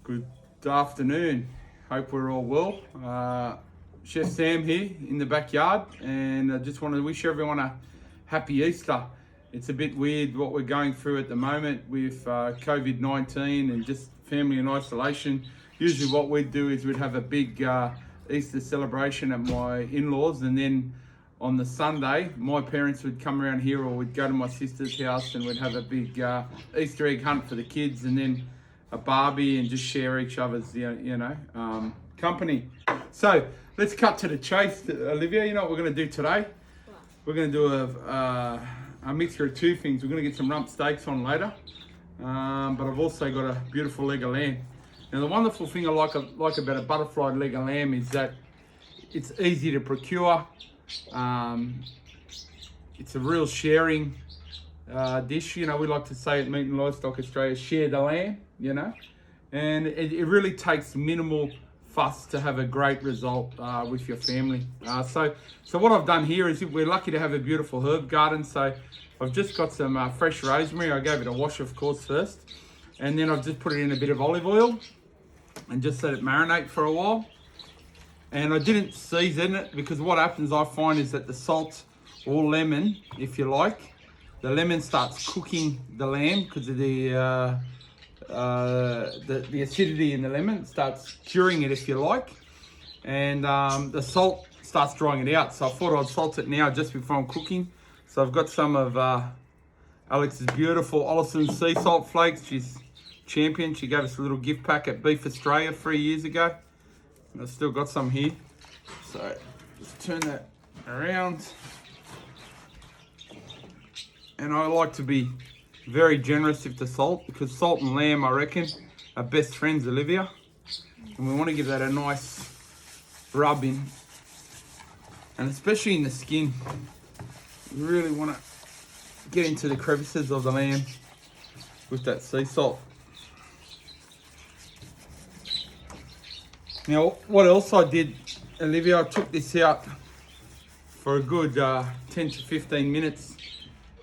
Good afternoon. Hope we're all well. Chef Sam here in the backyard, and I just want to wish everyone a happy Easter. It's a bit weird what we're going through at the moment with COVID-19 and just family in isolation. Usually what we'd do is we'd have a big Easter celebration at my in-laws, and then on the Sunday my parents would come around here, or we'd go to my sister's house and we'd have a big Easter egg hunt for the kids, and then a barbie, and just share each other's company. So let's cut to the chase, Olivia. You know what we're going to do today? We're going to do a mixture of two things. We're going to get some rump steaks on later, but I've also got a beautiful leg of lamb. Now the wonderful thing I like about a butterflied leg of lamb is that it's easy to procure. It's a real sharing dish. You know, we like to say at Meat and Livestock Australia, share the lamb, you know, and it really takes minimal fuss to have a great result with your family. So what I've done here is, we're lucky to have a beautiful herb garden, so I've just got some fresh rosemary. I gave it a wash, of course, first, and then I've just put it in a bit of olive oil and just let it marinate for a while. And I didn't season it because what happens, I find, is that the salt or lemon, if you like, the lemon starts cooking the lamb because of the acidity in the lemon. Starts curing it, if you like, and the salt starts drying it out. So I thought I'd salt it now just before I'm cooking. So I've got some of Alex's beautiful Olison sea salt flakes. She's champion. She gave us a little gift pack at Beef Australia 3 years ago. And I've still got some here. So just turn that around. And I like to be very generous with the salt, because salt and lamb, I reckon, are best friends, Olivia. And we want to give that a nice rub in. And especially in the skin, you really want to get into the crevices of the lamb with that sea salt. Now, what else I did, Olivia, I took this out for a good 10 to 15 minutes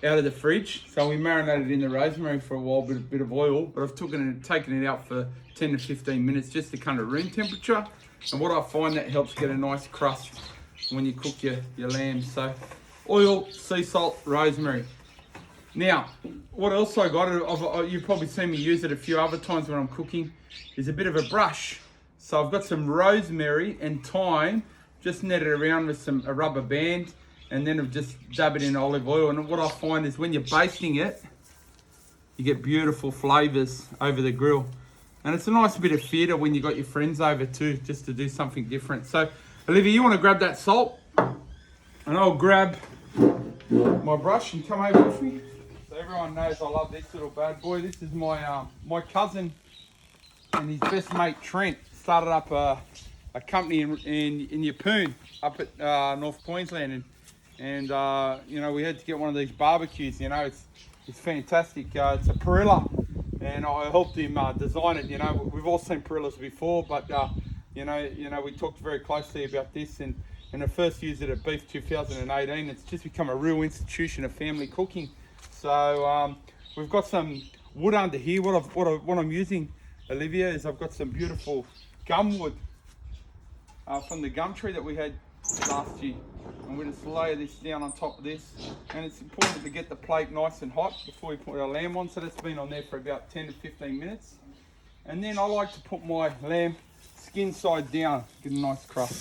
out of the fridge. So we marinated in the rosemary for a while, with a bit of oil, but I've taken it out for 10 to 15 minutes just to kind of room temperature. And what I find, that helps get a nice crust when you cook your lamb. So oil, sea salt, rosemary. Now, what else I got, you've probably seen me use it a few other times when I'm cooking, is a bit of a brush. So I've got some rosemary and thyme, just netted around with a rubber band, and then I've just dab it in olive oil. And what I find is when you're basting it, you get beautiful flavours over the grill. And it's a nice bit of theatre when you got your friends over too, just to do something different. So Olivia, you want to grab that salt, and I'll grab my brush and come over with me. So everyone knows I love this little bad boy. This is my my cousin and his best mate Trent started up a company in Yeppoon up at North Queensland, and you know, we had to get one of these barbecues. You know, it's fantastic. It's a Parilla, and I helped him design it. You know, we've all seen Parillas before, but you know, we talked very closely about this, and I first used it at Beef 2018. It's just become a real institution of family cooking. So we've got some wood under here. What I'm using, Olivia, is I've got some beautiful gum wood from the gum tree that we had last year. I'm going to lay this down on top of this, and it's important to get the plate nice and hot before we put our lamb on. So that's been on there for about 10 to 15 minutes. And then I like to put my lamb skin side down, get a nice crust.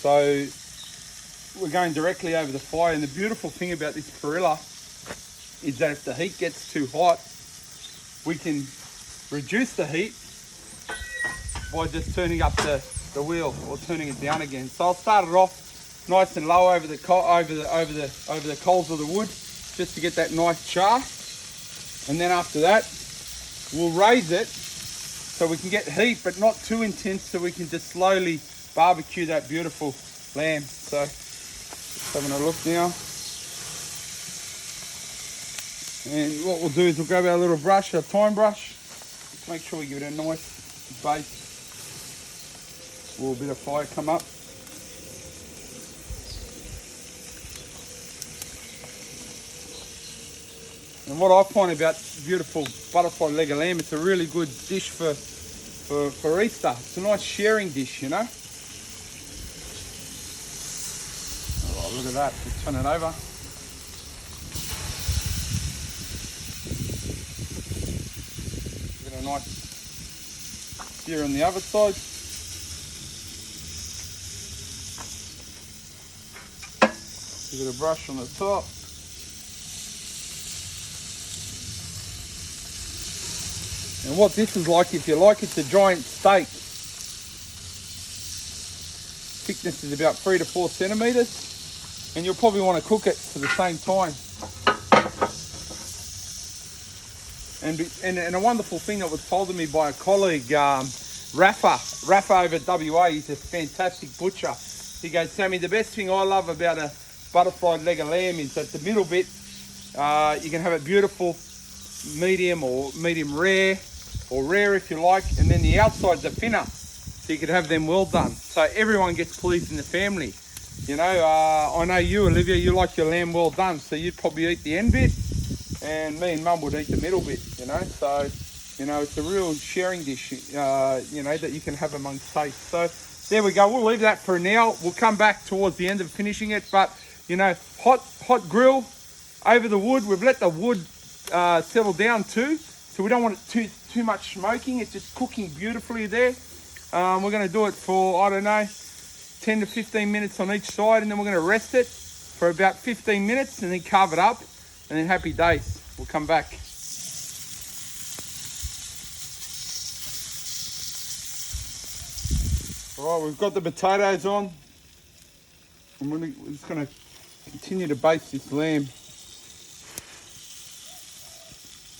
So we're going directly over the fire, and the beautiful thing about this Parilla is that if the heat gets too hot, we can reduce the heat by just turning up the wheel, or turning it down again. So I'll start it off nice and low over the coals of the wood, just to get that nice char. And then after that, we'll raise it so we can get heat, but not too intense, so we can just slowly barbecue that beautiful lamb. So just having a look now. And what we'll do is we'll grab our little brush, our thyme brush. Just make sure we give it a nice base. A little bit of fire come up. And what I find about beautiful butterfly leg of lamb, it's a really good dish for Easter. It's a nice sharing dish, you know. Oh, look at that, just turn it over. Get a nice sear on the other side. Give it a brush on the top. And what this is like, if you like, it's a giant steak. Thickness is about 3 to 4 centimetres, and you'll probably want to cook it for the same time. And a wonderful thing that was told to me by a colleague, Rafa over at WA, he's a fantastic butcher. He goes, Sammy, the best thing I love about a butterflied leg of lamb is that the middle bit, you can have it beautiful, medium or medium rare, or rare if you like, and then the outsides are thinner, so you could have them well done. So everyone gets pleased in the family. You know, I know you, Olivia, you like your lamb well done, so you'd probably eat the end bit, and me and Mum would eat the middle bit, you know. So, you know, it's a real sharing dish, you know, that you can have amongst taste. So there we go, we'll leave that for now. We'll come back towards the end of finishing it, but, you know, hot grill over the wood. We've let the wood settle down too, so we don't want it too much smoking. It's just cooking beautifully there. We're going to do it for, I don't know, 10 to 15 minutes on each side, and then we're going to rest it for about 15 minutes and then carve it up, and then happy days. We'll come back. All right, we've got the potatoes on, and we're just going to continue to baste this lamb.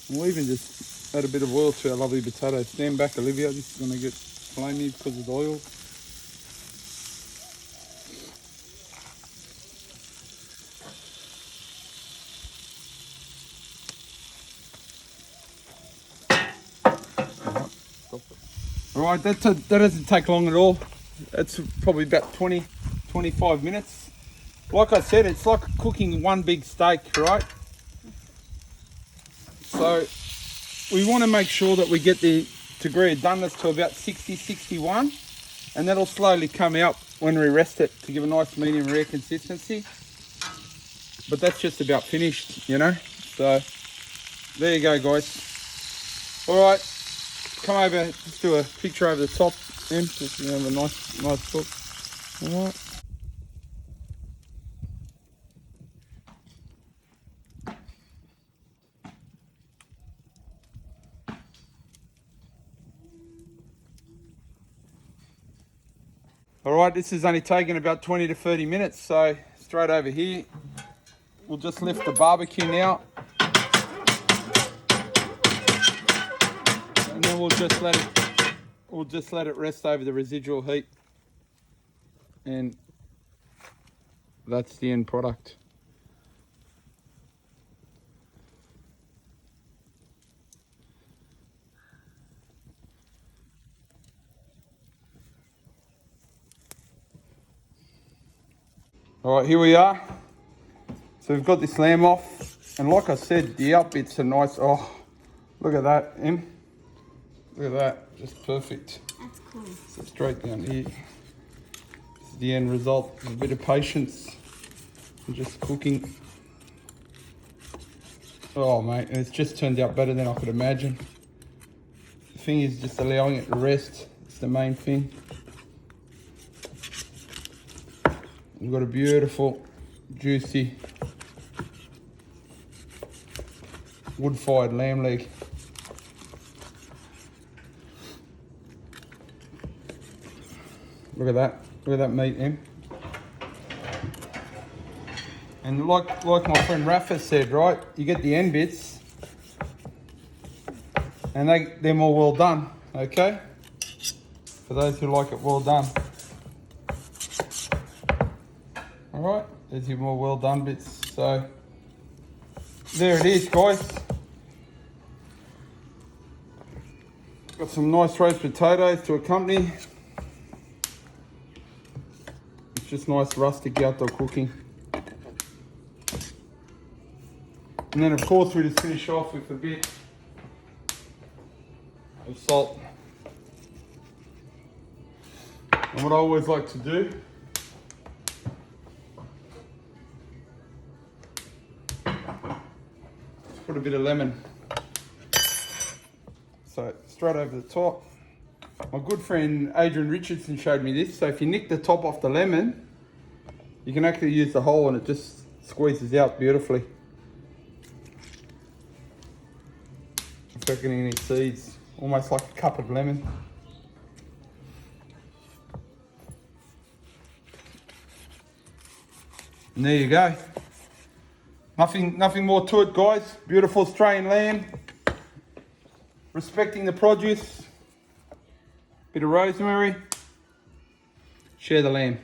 We'll even just add a bit of oil to our lovely potatoes. Stand back, Olivia. This is going to get flamey because of the oil. All right, that doesn't take long at all. That's probably about 20-25 minutes. Like I said, it's like cooking one big steak, right? So we want to make sure that we get the degree of doneness to about 60-61, and that'll slowly come out when we rest it to give a nice medium rare consistency. But that's just about finished, you know. So there you go, guys. All right, come over, just do a picture over the top, then just, you know, a nice cook. All right. All right, this is only taking about 20 to 30 minutes, so straight over here. We'll just lift the barbecue now. And then we'll just let it rest over the residual heat. And that's the end product. All right, here we are. So we've got this lamb off, and like I said, the out bits are nice. Oh, look at that, Em. Look at that, just perfect. That's cool. So straight down here. This is the end result. A bit of patience and just cooking. Oh mate, and it's just turned out better than I could imagine. The thing is just allowing it to rest. It's the main thing. We've got a beautiful, juicy, wood-fired lamb leg. Look at that. Look at that meat, Em. And like my friend Rafa said, right, you get the end bits, and they're more well done, okay? For those who like it well done. All right, there's your more well done bits. So there it is, guys. Got some nice roast potatoes to accompany. It's just nice rustic outdoor cooking. And then of course we just finish off with a bit of salt. And what I always like to do is put a bit of lemon. So straight over the top. My good friend Adrian Richardson showed me this. So if you nick the top off the lemon, you can actually use the whole and it just squeezes out beautifully. It's not getting any seeds, almost like a cup of lemon. And there you go. Nothing more to it, guys. Beautiful Australian lamb. Respecting the produce. Bit of rosemary. Share the lamb.